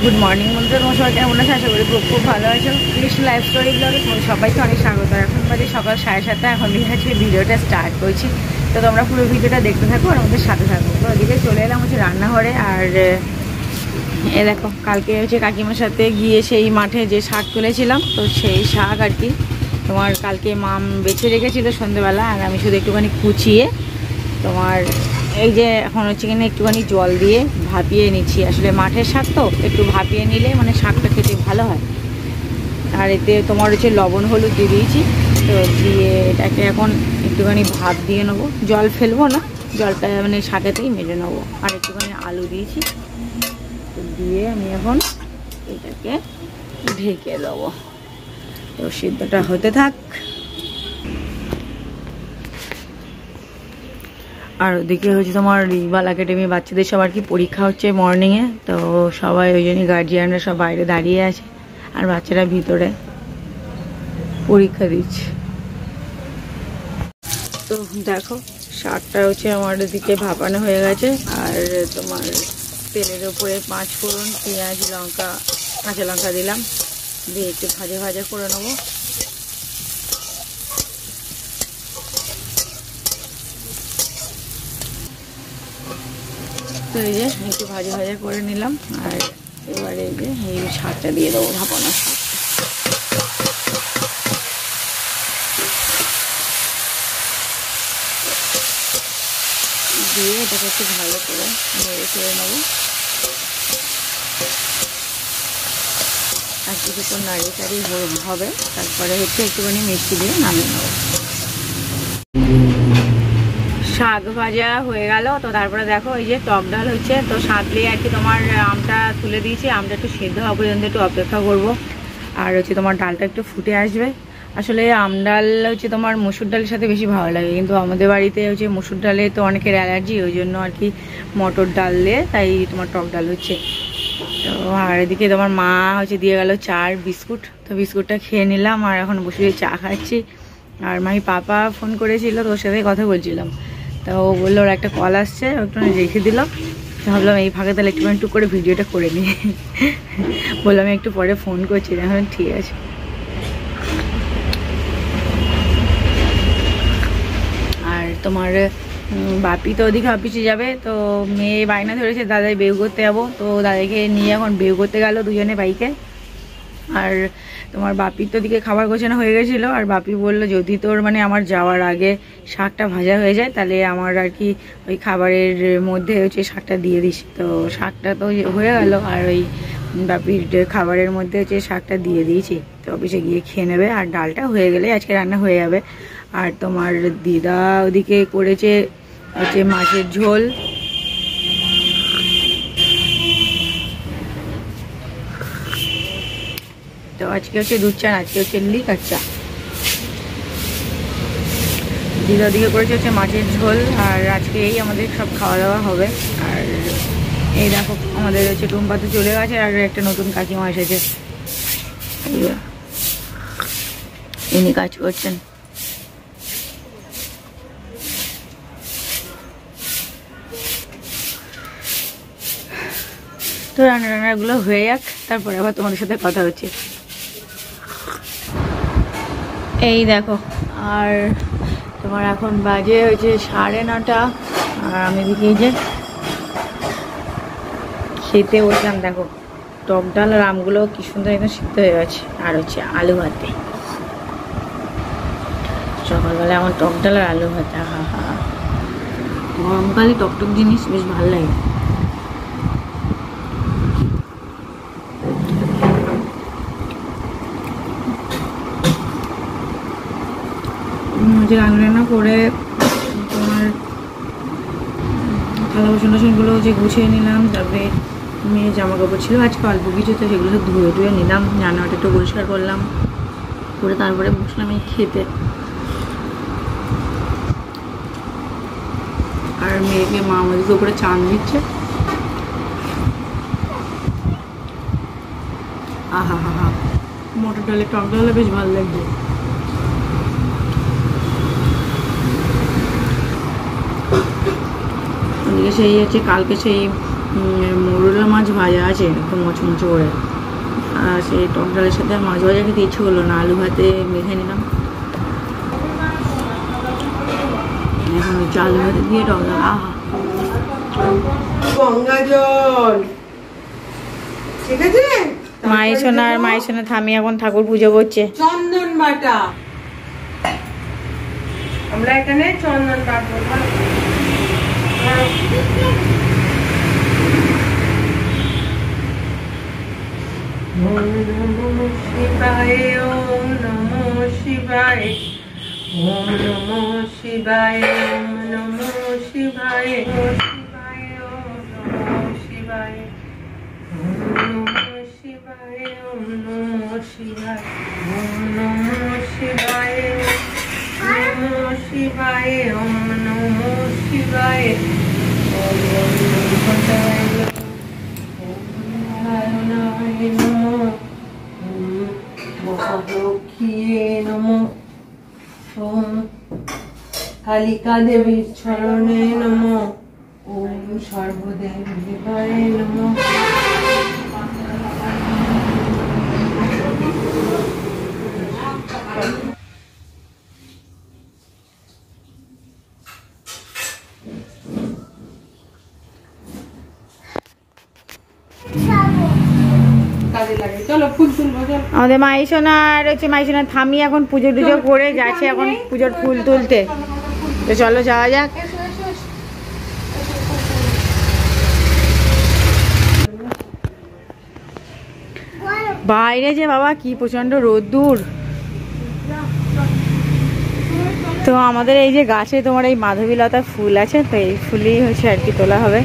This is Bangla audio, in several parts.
গুড মর্নিং বন্ধুরা, তোমার সবাই কেমন আছে? আশা করি খুব ভালো আছো। কৃষ্ণ লাইফ স্টোরি ব্লগে তোমাদের সবাইকে অনেক স্বাগত। এখন বাজে সকাল 7:30, এখন আজকে ভিডিওটা স্টার্ট করছি। তো তোমরা পুরো ভিডিওটা দেখতে থাকো আর আমাদের সাথে থাকো। তো ওদিকে চলে এলাম হচ্ছে রান্নাঘরে। আর এ দেখো, কালকে হচ্ছে কাকিমার সাথে গিয়ে সেই মাঠে যে শাক তুলেছিলাম, তো সেই শাক আর কি তোমার কালকে মাম বেছে রেখেছিল সন্ধ্যেবেলা। আর আমি শুধু একটুখানি কুচিয়ে তোমার এই যে এখন হচ্ছে কিনা একটুখানি জল দিয়ে ভাপিয়ে নিচ্ছি। আসলে মাঠের শাক তো একটু ভাপিয়ে নিলে মানে শাকটা খেতে ভালো হয়। আর এতে তোমার হচ্ছে লবণ হলুদ দিয়ে দিয়েছি। তো দিয়ে এটাকে এখন একটুখানি ভাপ দিয়ে নেবো, জল ফেলবো না, জলটা মানে শাকেতেই মেরে নেবো। আর একটুখানি আলু দিয়েছি, তো দিয়ে আমি এখন এটাকে ঢেকে দেবো। তো সিদ্ধটা হতে থাক। আর ওদিকে হচ্ছে তোমার রিভাল একাডেমি বাচ্চাদের সবার কি পরীক্ষা হচ্ছে মর্নিংয়ে। তো সবাই ওই জন্যই গার্জিয়ানরা সব বাইরে দাঁড়িয়ে আছে আর বাচ্চারা ভিতরে পরীক্ষা দিচ্ছে। তো দেখো, শাকটা হচ্ছে আমার ওদিকে ভাপানো হয়ে গেছে। আর তোমার তেলের উপরে 5 ফোড়ন, পেঁয়াজ, লঙ্কা, কাঁচা লঙ্কা দিলাম, দিয়ে একটু ভাজা ভাজা করে নেবো। তো এই যে একটু ভাজা ভাজা করে নিলাম। আর এবারে এই যে এই শাকটা দিয়ে দেবো, ভাপানো শাক দিয়ে এটাকে একটু ভালো করে নেড়ে চেড়ে নেবো। আর কিছুক্ষণ নাড়িয়ে চাড়িয়ে হবে, তারপরে হচ্ছে একটুখানি মিষ্টি দিয়ে নামিয়ে নেবো। শাক ভাজা হয়ে গেল। তো তারপরে দেখো এই যে টক ডাল হচ্ছে, তো সাঁতলে আর কি তোমার আমটা তুলে দিয়েছি। আমটা একটু সেদ্ধ হওয়া পর্যন্ত একটু অপেক্ষা করব। আর হচ্ছে তোমার ডালটা একটু ফুটে আসবে। আসলে আম ডাল হচ্ছে তোমার মসুর ডালের সাথে বেশি ভালো লাগে, কিন্তু আমাদের বাড়িতে হচ্ছে মসুর ডালে তো অনেকের অ্যালার্জি, ওই জন্য আর কি মটর ডাল দিয়ে তাই তোমার টক ডাল হচ্ছে। তো আর এদিকে তোমার মা হচ্ছে দিয়ে গেল চা আর বিস্কুট, তো বিস্কুটটা খেয়ে নিলাম। আর এখন বসে চা খাচ্ছি। আর মাই পাপা ফোন করেছিল, তো ওর সাথে কথা বলছিলাম। তো ও বললো ওর একটা কল আসছে, একটু রেখে দিলাম। তো ভাবলাম এই ফাঁকে তাহলে একটু করে ভিডিওটা করে নিই। বললাম একটু পরে ফোন করছি। এখন ঠিক আছে। আর তোমার বাপি তো ওদিকে অফিসে যাবে, তো মেয়ে বায়না ধরেছে দাদাই বেউ করতে যাবো। তো দাদাকে নিয়ে এখন বেউ করতে গেল দুজনে বাইকে। আর তোমার বাপির তো দিকে খাবার গোছানো হয়ে গেছিলো। আর বাপি বললো যদি তোর মানে আমার যাওয়ার আগে শাকটা ভাজা হয়ে যায় তাহলে আমার আর কি ওই খাবারের মধ্যে হচ্ছে শাকটা দিয়ে দিস। তো শাকটা তো হয়ে গেল, আর ওই বাপির খাবারের মধ্যে হচ্ছে শাকটা দিয়ে দিয়েছি। তো অফিসে গিয়ে খেয়ে নেবে। আর ডালটা হয়ে গেলে আজকে রান্না হয়ে যাবে। আর তোমার দিদা ওদিকে করেছে হচ্ছে মাছের ঝোল। তো আজকে হচ্ছে দুধ চা, আজকে হচ্ছে লিকার চা। দিদা দিকে করেছে হচ্ছে মাছের ঝোল। আর আজকে এই আমাদের সব খাওয়া দাওয়া হবে। আর এই দেখো আমাদের হচ্ছে টুম্পা তো চলে গেছে, আর একটা নতুন কাকিমা এসেছে, ইনি কাজ করছেন। তো রান্নাগুলো হয়ে যাক, তারপরে আবার তোমাদের সাথে কথা হচ্ছে। এই দেখো, আর তোমার এখন বাজে হয়েছে 9:30। আর আমি দিকে যে খেতে বসলাম। দেখো টক ডাল আর আমগুলো কি সুন্দর একদম সিদ্ধ হয়ে গেছে। আর হচ্ছে আলু ভাতে, সকালবেলা আমার টক ডাল আর আলু ভাতে, হা হা। গরমকালে টকটক জিনিস বেশ ভালো লাগে। রান্না করে তোমার থালা বাসনগুলো যে গুছিয়ে নিলাম। তারপরে মেয়ের জামা কাপড় ছিল আজকে অল্প কিছু, তো সেগুলো ধুয়ে ধুয়ে নিলাম। রান্নাটা একটু পরিষ্কার করলাম, করে তারপরে বসলাম এই খেতে। আর মেয়েকে মা আমাদের উপরে চান দিচ্ছে। আহা হা হা, মটর ডালে টক ডালে বেশ ভালো লাগবে। ওদিকে সেই হচ্ছে কালকে সেই মোরলা মাছ ভাজা আছে একটু মচমচে করে, আর সেই টক ডালের সাথে মাছ ভাজা খেতে ইচ্ছে করলো না, আলু ভাতে মেখে নিলাম। এখন হচ্ছে আলু ভাতে দিয়ে টক ডাল। আহা গঙ্গা জল, ঠিক আছে। মাইসোনা থামি এখন ঠাকুর পুজো করছে। চন্দন বাটা, আমরা এখানে চন্দন বাটবো। ওম নমঃ শিবায়, ওম নমঃ শিবায়, ওম নমঃ শিবায়, ওম নমঃ শিবায়, ওম নমঃ শিবায়, ওম নমঃ শিবায়, ওম নমঃ শিবায়, ওম নমঃ শিবায়, ওম নমঃ শিবায়, ওম নমঃ শিবায়, ওম নমঃ শিবায়, মহালক্ষ্মীয়ে নমঃ, ওম কালিকা দেবীর চরণে নমঃ, ওম সর্বদেবায় নমঃ। আমাদের মাইসোনা আর হচ্ছে মাইসোনা থামি এখন পুজো টুজো করে যাচ্ছে এখন পুজোর ফুল তুলতে। তো চলো যাওয়া যাক। বাইরে যে বাবা কি প্রচন্ড রোদ্দুর। তো আমাদের এই যে গাছে তোমার এই মাধবীলতা ফুল আছে, তো এই ফুলই হচ্ছে আর কি তোলা হবে।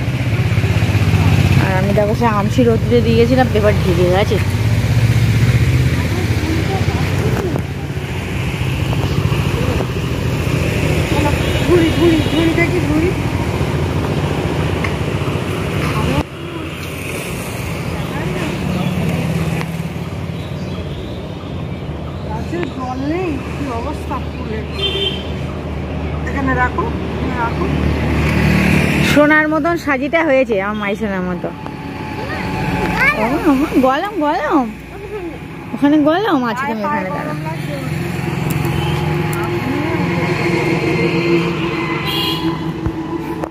আর আমি দেখো সে আমসি রোদ্দুরে দিয়ে গেছিলাম, এবার ঢিকে গেছে। জল নেই, কি অবস্থা ফুলের। এখানে রাখো, রাখো। সোনার মতন সাজিটা হয়েছে আমার মাইসোনার মতো। গলম গলম ওখানে গলম আছে, তুমি এখানে দাঁড়া।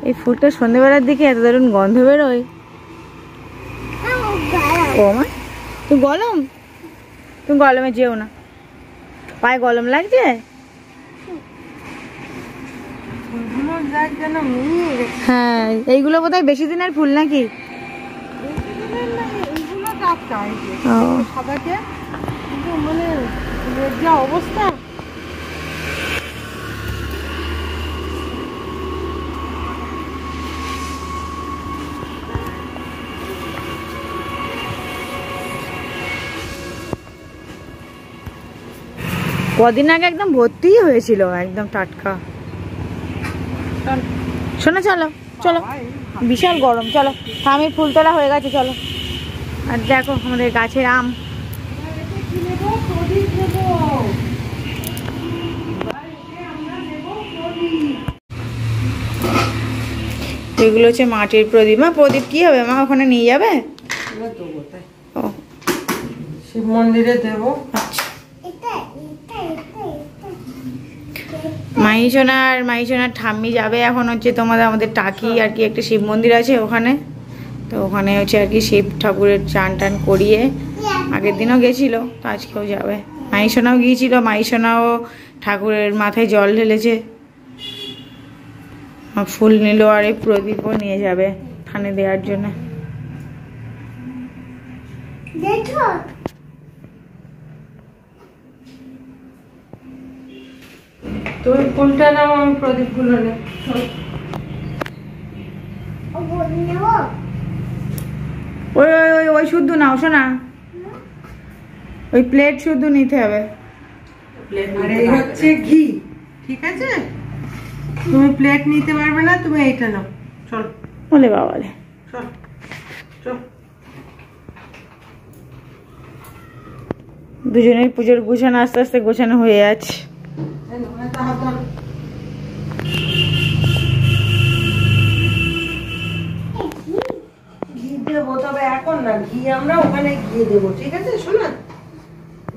এই ফুলটা সন্ধ্যেবেলার দিকে এত দারুণ গন্ধ বেরোয়। ও মা তুমি গলম, তুমি গলমে যেও না, পায়ে গলম লাগছে। হ্যাঁ এইগুলো বোধহয় বেশি দিনের ফুল নাকি? মানে যা অবস্থা, কদিন আগে একদম ভর্তি হয়েছিল, একদম টাটকা। শোনো চলো চলো, বিশাল গরম, চলো। আমের ফুল তোলা হয়ে গেছে, চলো। আর দেখো আমাদের গাছের আম। এগুলো হচ্ছে মাটির প্রদীপ। মা প্রদীপ কি হবে মা, ওখানে নিয়ে যাবে? ও শিব মন্দিরে দেবো। আচ্ছা মাইসোনার ঠাম্মি যাবে এখন হচ্ছে আমাদের টাকি আর কি একটা শিব মন্দির আছে ওখানে। তো ওখানে হচ্ছে আর কি শিব ঠাকুরের চান টান করিয়ে, আগের দিনও গেছিল তো আজকেও যাবে। মাইসোনাও গিয়েছিল, মাইসোনাও ঠাকুরের মাথায় জল ঢেলেছে, ফুল নিল, আর এই প্রদীপও নিয়ে যাবে থানে দেওয়ার জন্য। তুমি ফুলটা নাও, আমি প্রদীপ গুলো নেব। ওই ওই ওই ওই শুদ্ধ নাও শোনা, ওই প্লেট শুদ্ধ নিতে হবে। আর এই হচ্ছে ঘি, ঠিক আছে? তুমি প্লেট নিতে পারবে না, তুমি এইটা নাও। চল বলে বাবালে, চল চল। দুজনের পুজোর গোছানো আস্তে আস্তে গোছানো হয়ে যাচ্ছে। এখন না, ঘি আমরা ওখানে গিয়ে দেবো, ঠিক আছে? শোনা,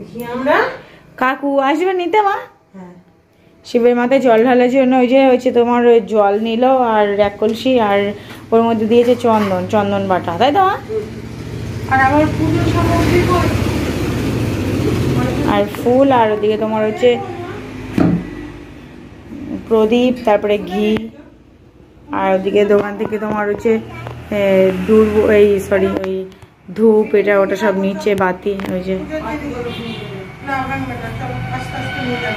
ঘি আমরা কাকু আসবে নিতে মা। হ্যাঁ, শিবের মাথায় জল ঢালার জন্য ওই যে হচ্ছে তোমার ওই জল নিল আর এক কলসি, আর ওর মধ্যে দিয়েছে চন্দন বাটা, তাই তো মা? আর আমার পুজোর সামগ্রী কই? আর ফুল, আর ওদিকে তোমার হচ্ছে প্রদীপ, তারপরে ঘি, আর ওদিকে দোকান থেকে তোমার হচ্ছে ওই ধূপ এটা ওটা সব নিচ্ছে, বাতি,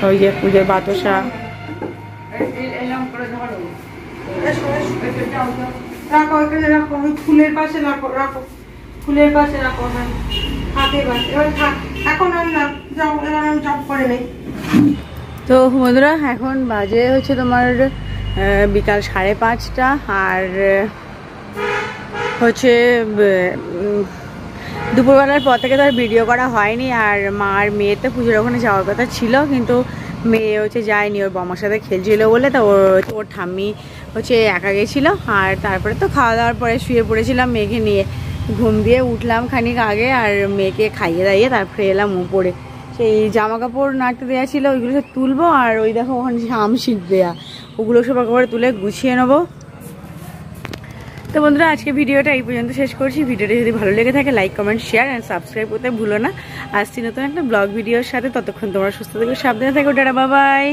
ওই যে পুজোর বাতাসা। রাখো এখানে, রাখো ওই ফুলের পাশে, রাখো ফুলের পাশে রাখো। হ্যাঁ, হাতে বাস এবার থাক, এখন আর না, যাও, এবার আমি জব করে নেই। তো বন্ধুরা এখন বাজে হচ্ছে তোমার বিকাল 5:30, আর হচ্ছে দুপুরবেলার পর থেকে তো আর ভিডিও করা হয়নি। আর মার মেয়ে তো পুজোর ওখানে যাওয়ার কথা ছিল, কিন্তু মেয়ে হচ্ছে যায়নি, ওর বমার সাথে খেলছিল বলে। তো ওর ঠাম্মি হচ্ছে একা গেছিলো। আর তারপরে তো খাওয়া দাওয়ার পরে শুয়ে পড়েছিলাম মেয়েকে নিয়ে, ঘুম দিয়ে উঠলাম খানিক আগে, আর মেয়েকে খাইয়ে দাইয়ে তারপরে এলাম উপরে। সেই জামা কাপড় নাড়তে দেওয়া ছিল ওইগুলো সব তুলবো, আর ওই দেখো ওখানে আম শিখ দেয়া, ওগুলো সব একেবারে তুলে গুছিয়ে নেবো। তো বন্ধুরা আজকে ভিডিওটা এই পর্যন্ত শেষ করছি। ভিডিওটা যদি ভালো লেগে থাকে like, comment, share and subscribe করতে ভুলো না। আসছি নতুন একটা ব্লগ ভিডিওর সাথে, ততক্ষণ তোমরা সুস্থ থেকো, সাবধানে থেকো, টাটা, বাই বাই।